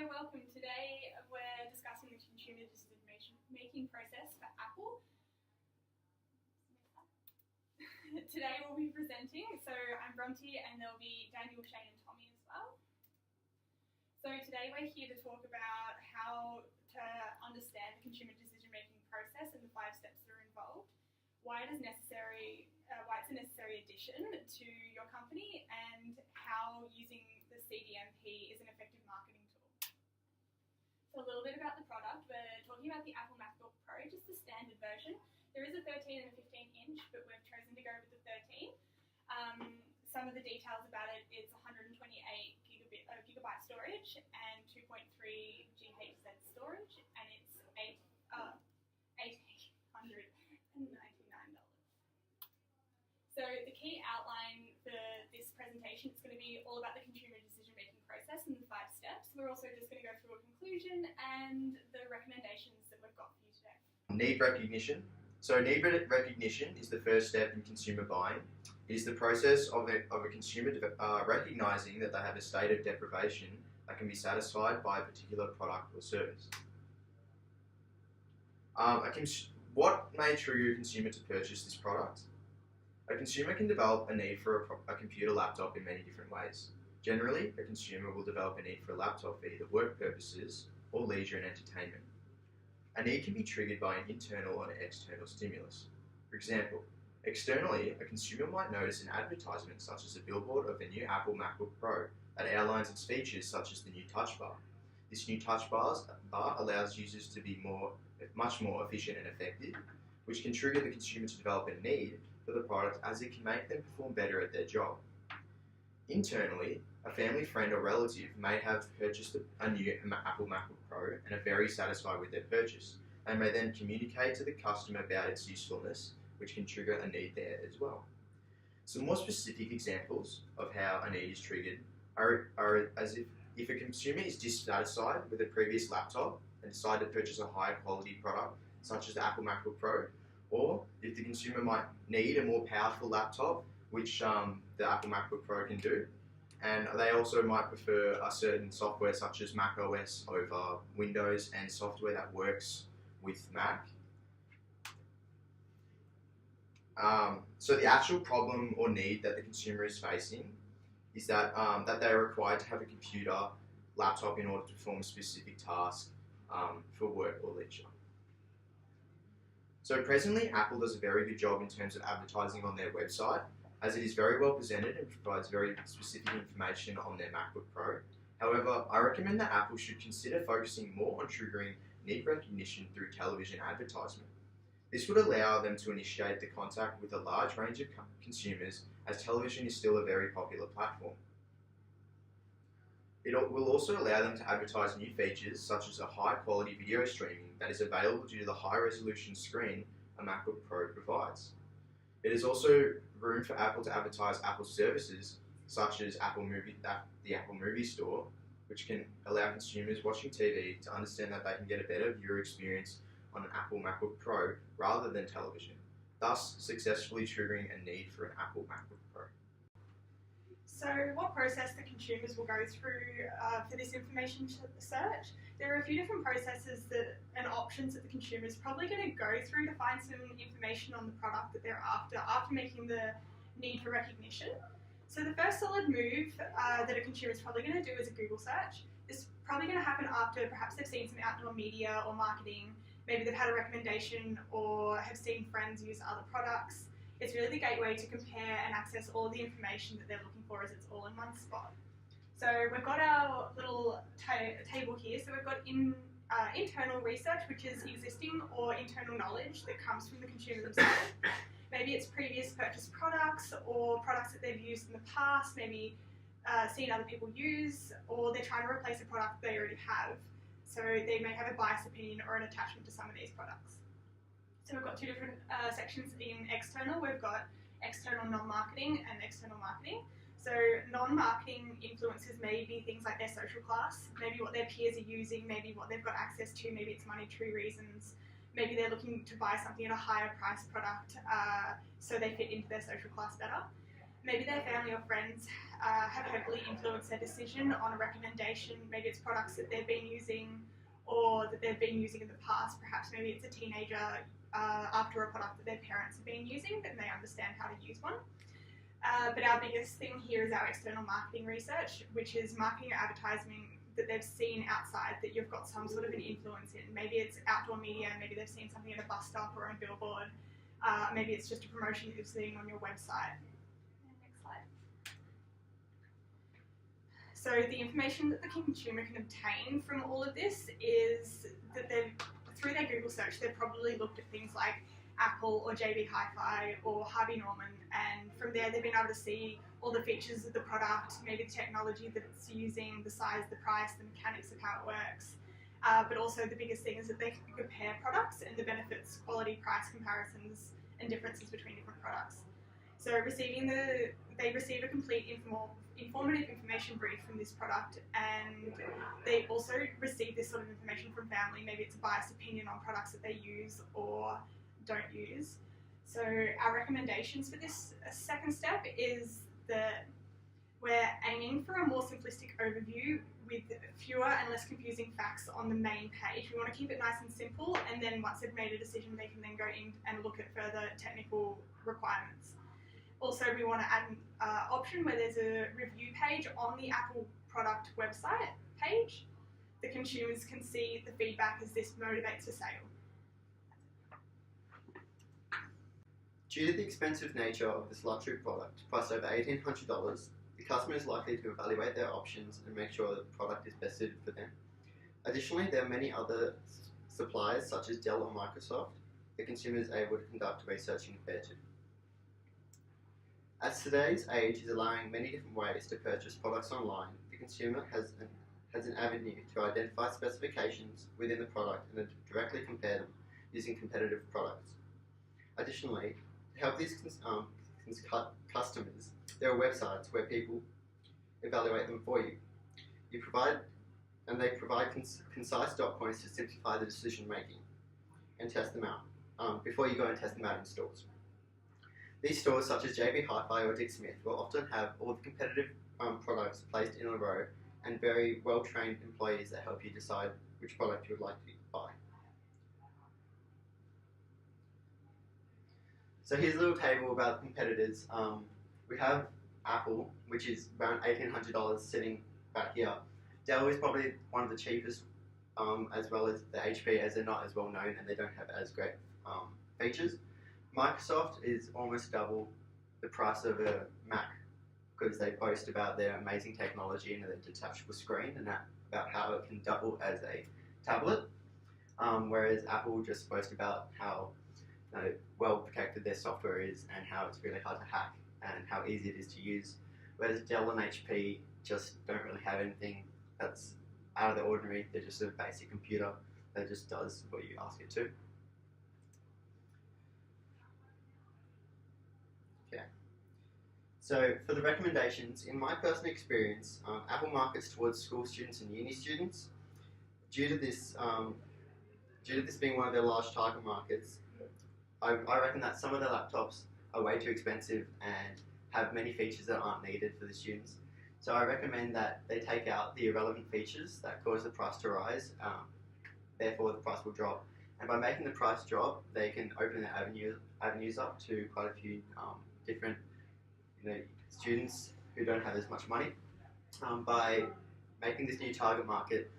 Hi, welcome. Today we're discussing the consumer decision-making process for Apple. Today we'll be presenting, so I'm Bronte and there'll be Daniel, Shane and Tommy as well. So today we're here to talk about how to understand the consumer decision-making process and the 5 steps that are involved, why it's a necessary addition to your company, and how using the CDMP is an effective marketing tool. So a little bit about the product. We're talking about the Apple MacBook Pro, just the standard version. There is a 13 and a 15 inch, but we've chosen to go with the 13. Some of the details about it, it's 128 gigabyte storage and 2.3 GHz storage, and it's $899. So the key outline for this presentation is going to be all about the consumer decision-making process and the 5 steps. We're also just going to go through a conclusion and the recommendations that we've got for you today. Need recognition. So need recognition is the first step in consumer buying. It is the process of a consumer recognizing that they have a state of deprivation that can be satisfied by a particular product or service. What may trigger a consumer to purchase this product? A consumer can develop a need for a computer laptop in many different ways. Generally, a consumer will develop a need for a laptop for either work purposes or leisure and entertainment. A need can be triggered by an internal or an external stimulus. For example, externally, a consumer might notice an advertisement such as a billboard of the new Apple MacBook Pro that outlines its features such as the new touch bar. This new touch bar allows users to be much more efficient and effective, which can trigger the consumer to develop a need for the product as it can make them perform better at their job. Internally, a family friend or relative may have purchased a new Apple MacBook Pro and are very satisfied with their purchase. They may then communicate to the customer about its usefulness, which can trigger a need there as well. Some more specific examples of how a need is triggered are as if a consumer is dissatisfied with a previous laptop and decide to purchase a higher quality product, such as the Apple MacBook Pro, or if the consumer might need a more powerful laptop, which the Apple MacBook Pro can do, and they also might prefer a certain software such as Mac OS over Windows and software that works with Mac. So the actual problem or need that the consumer is facing is that they are required to have a computer laptop in order to perform a specific task for work or leisure. So presently, Apple does a very good job in terms of advertising on their website, as it is very well presented and provides very specific information on their MacBook Pro. However, I recommend that Apple should consider focusing more on triggering need recognition through television advertisement. This would allow them to initiate the contact with a large range of consumers, as television is still a very popular platform. It will also allow them to advertise new features such as a high-quality video streaming that is available due to the high-resolution screen a MacBook Pro provides. It is also room for Apple to advertise Apple services such as the Apple Movie Store, which can allow consumers watching TV to understand that they can get a better viewer experience on an Apple MacBook Pro rather than television, thus successfully triggering a need for an Apple MacBook Pro. So what process the consumers will go through for this information search? There are a few different processes and options that the consumer is probably going to go through to find some information on the product that they're after making the need for recognition. So the first solid move that a consumer is probably going to do is a Google search. This is probably going to happen after perhaps they've seen some outdoor media or marketing, maybe they've had a recommendation or have seen friends use other products. It's really the gateway to compare and access all the information that they're looking for, as it's all in one spot. So we've got our little table here. So we've got internal research, which is existing or internal knowledge that comes from the consumer themselves. Maybe it's previous purchased products or products that they've used in the past, maybe seen other people use, or they're trying to replace a product they already have. So they may have a biased opinion or an attachment to some of these products. So we've got 2 different sections in external. We've got external non-marketing and external marketing. So non-marketing influences may be things like their social class, maybe what their peers are using, maybe what they've got access to, maybe it's monetary reasons, maybe they're looking to buy something at a higher price product so they fit into their social class better. Maybe their family or friends have heavily influenced their decision on a recommendation. Maybe it's products that they've been using or that they've been using in the past. Perhaps maybe it's a teenager after a product that their parents have been using and they understand how to use one. But our biggest thing here is our external marketing research, which is marketing or advertising that they've seen outside that you've got some sort of an influence in. Maybe it's outdoor media, maybe they've seen something at a bus stop or on a billboard, maybe it's just a promotion that you're seeing on your website. Next slide. So the information that the consumer can obtain from all of this is that through their Google search, they've probably looked at things like Apple or JB Hi-Fi or Harvey Norman, and from there they've been able to see all the features of the product, maybe the technology that it's using, the size, the price, the mechanics of how it works. But also the biggest thing is that they can compare products and the benefits, quality, price comparisons, and differences between different products. So they receive a complete informative information brief from this product, and they also receive this sort of information from family. Maybe it's a biased opinion on products that they use or don't use. So our recommendations for this second step is that we're aiming for a more simplistic overview with fewer and less confusing facts on the main page. We want to keep it nice and simple, and then once they've made a decision, they can then go in and look at further technical requirements. Also, we want to add an option where there's a review page on the Apple product website page. The consumers can see the feedback as this motivates a sale. Due to the expensive nature of this luxury product, priced over $1,800, the customer is likely to evaluate their options and make sure that the product is best suited for them. Additionally, there are many other suppliers such as Dell or Microsoft the consumer is able to conduct research and compare to. As today's age is allowing many different ways to purchase products online, the consumer has an avenue to identify specifications within the product and directly compare them using competitive products. Additionally, to help these customers, there are websites where people evaluate them for you. They provide concise dot points to simplify the decision making and test them out before you go and test them out in stores. These stores, such as JB Hi-Fi or Dick Smith, will often have all the competitive products placed in a row and very well-trained employees that help you decide which product you would like to buy. So here's a little table about competitors. We have Apple, which is around $1,800 sitting back here. Dell is probably one of the cheapest, as well as the HP, as they're not as well known and they don't have as great features. Microsoft is almost double the price of a Mac because they boast about their amazing technology and their detachable screen and about how it can double as a tablet, whereas Apple just boasts about how well protected their software is and how it's really hard to hack and how easy it is to use, whereas Dell and HP just don't really have anything that's out of the ordinary. They're just a basic computer that just does what you ask it to. Okay. So for the recommendations, in my personal experience, Apple markets towards school students and uni students. Due to this being one of their large target markets, I reckon that some of the laptops are way too expensive and have many features that aren't needed for the students. So I recommend that they take out the irrelevant features that cause the price to rise, therefore the price will drop. And by making the price drop, they can open their avenues up to quite a few different students who don't have as much money. By making this new target market,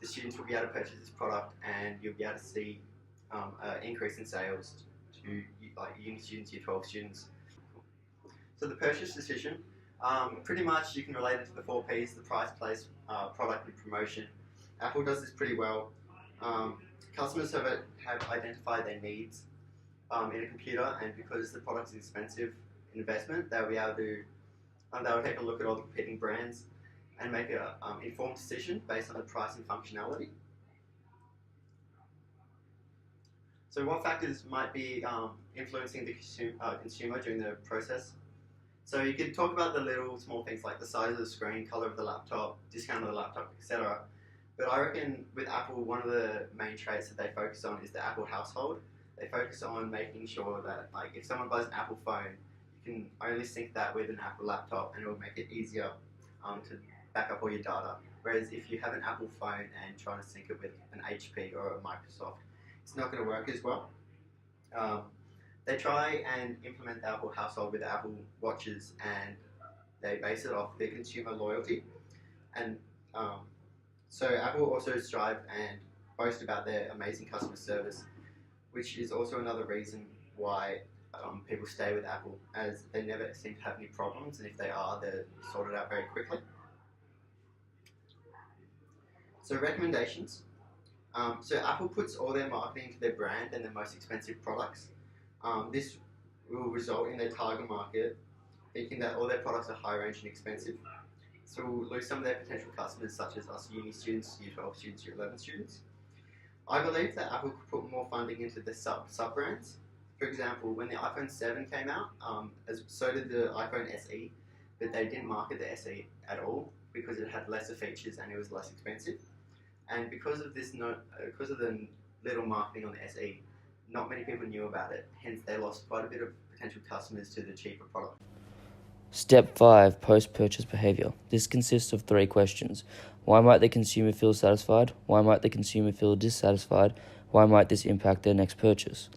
the students will be able to purchase this product and you'll be able to see an increase in sales to uni students, year 12 students. So the purchase decision, pretty much you can relate it to the 4 Ps, the price, place, product and promotion. Apple does this pretty well. Customers have identified their needs in a computer, and because the product is expensive investment, they'll be able to they'll take a look at all the competing brands and make an informed decision based on the price and functionality. So what factors might be influencing the consumer during the process? So you could talk about the little small things like the size of the screen, color of the laptop, discount of the laptop, etc. But I reckon with Apple, one of the main traits that they focus on is the Apple household. They focus on making sure that if someone buys an Apple phone, you you can only sync that with an Apple laptop, and it will make it easier to back up all your data. Whereas if you have an Apple phone and trying to sync it with an HP or a Microsoft, it's not going to work as well. They try and implement the Apple household with Apple watches, and they base it off their consumer loyalty. And so Apple also strive and boast about their amazing customer service, which is also another reason why people stay with Apple, as they never seem to have any problems, and if they are, they're sorted out very quickly. So recommendations. So Apple puts all their marketing into their brand and their most expensive products. This will result in their target market thinking that all their products are high range and expensive. So we'll lose some of their potential customers, such as us uni students, Year 12 students, Year 11 students. I believe that Apple could put more funding into the sub-brands. For example, when the iPhone 7 came out, so did the iPhone SE, but they didn't market the SE at all because it had lesser features and it was less expensive. And because of the little marketing on the SE, not many people knew about it. Hence, they lost quite a bit of potential customers to the cheaper product. Step 5. Post-purchase behavior. This consists of 3 questions. Why might the consumer feel satisfied? Why might the consumer feel dissatisfied? Why might this impact their next purchase?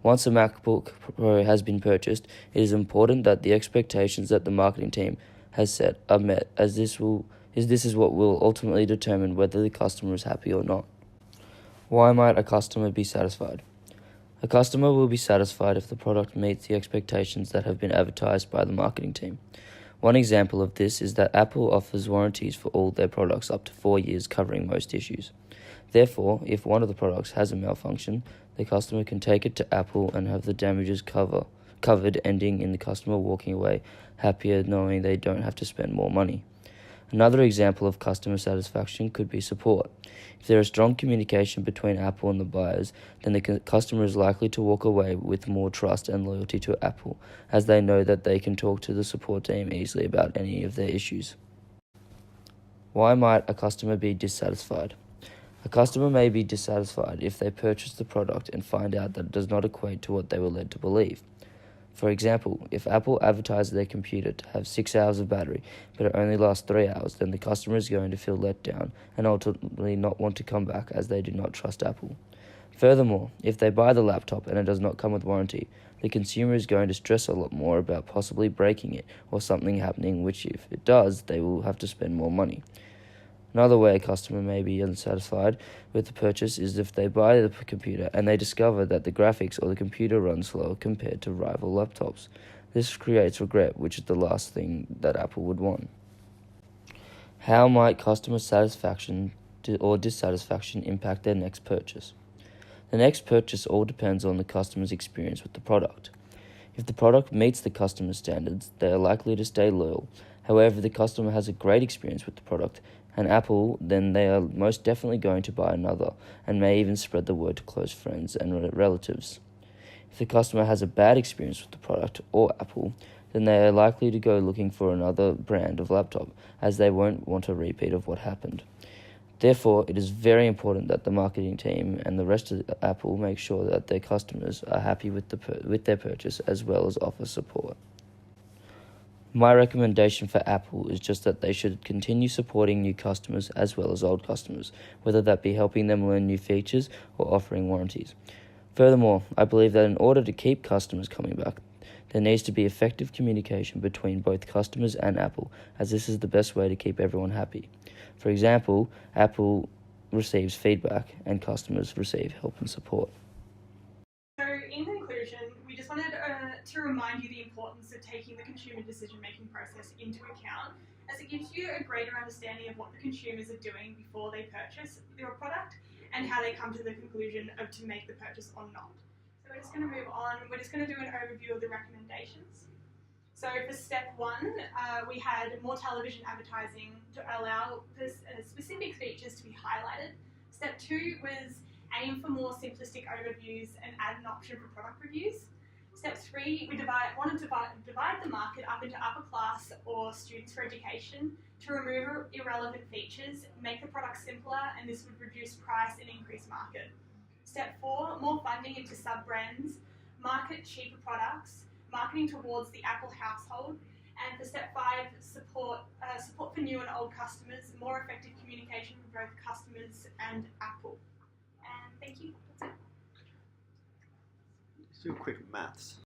Once a MacBook Pro has been purchased, it is important that the expectations that the marketing team has set are met, as this is what will ultimately determine whether the customer is happy or not. Why might a customer be satisfied? A customer will be satisfied if the product meets the expectations that have been advertised by the marketing team. One example of this is that Apple offers warranties for all their products up to 4 years, covering most issues. Therefore, if one of the products has a malfunction, the customer can take it to Apple and have the damages covered, ending in the customer walking away happier knowing they don't have to spend more money. Another example of customer satisfaction could be support. If there is strong communication between Apple and the buyers, then the customer is likely to walk away with more trust and loyalty to Apple, as they know that they can talk to the support team easily about any of their issues. Why might a customer be dissatisfied? A customer may be dissatisfied if they purchase the product and find out that it does not equate to what they were led to believe. For example, if Apple advertises their computer to have 6 hours of battery, but it only lasts 3 hours, then the customer is going to feel let down and ultimately not want to come back, as they do not trust Apple. Furthermore, if they buy the laptop and it does not come with warranty, the consumer is going to stress a lot more about possibly breaking it or something happening, which if it does, they will have to spend more money. Another way a customer may be unsatisfied with the purchase is if they buy the computer and they discover that the graphics or the computer runs slower compared to rival laptops. This creates regret, which is the last thing that Apple would want. How might customer satisfaction or dissatisfaction impact their next purchase? The next purchase all depends on the customer's experience with the product. If the product meets the customer's standards, they are likely to stay loyal. However, if the customer has a great experience with the product and Apple, then they are most definitely going to buy another and may even spread the word to close friends and relatives. If the customer has a bad experience with the product or Apple, then they are likely to go looking for another brand of laptop, as they won't want a repeat of what happened. Therefore, it is very important that the marketing team and the rest of Apple make sure that their customers are happy with their purchase, as well as offer support. My recommendation for Apple is just that they should continue supporting new customers as well as old customers, whether that be helping them learn new features or offering warranties. Furthermore, I believe that in order to keep customers coming back, there needs to be effective communication between both customers and Apple, as this is the best way to keep everyone happy. For example, Apple receives feedback and customers receive help and support. So in conclusion, we just wanted to remind you the importance of taking the consumer decision-making process into account, as it gives you a greater understanding of what the consumers are doing before they purchase your product and how they come to the conclusion of to make the purchase or not. So we're just going to move on. We're just going to do an overview of the recommendations. So for step 1, we had more television advertising to allow specific features to be highlighted. Step 2 was aim for more simplistic overviews and add an option for product reviews. Step 3, we wanted to divide the market up into upper class or students for education to remove irrelevant features, make the product simpler, and this would reduce price and increase market. Step 4, more funding into sub-brands, market cheaper products, marketing towards the Apple household. And for step 5, support for new and old customers, more effective communication with both customers and Apple. And thank you. That's it. Let's do a quick maths.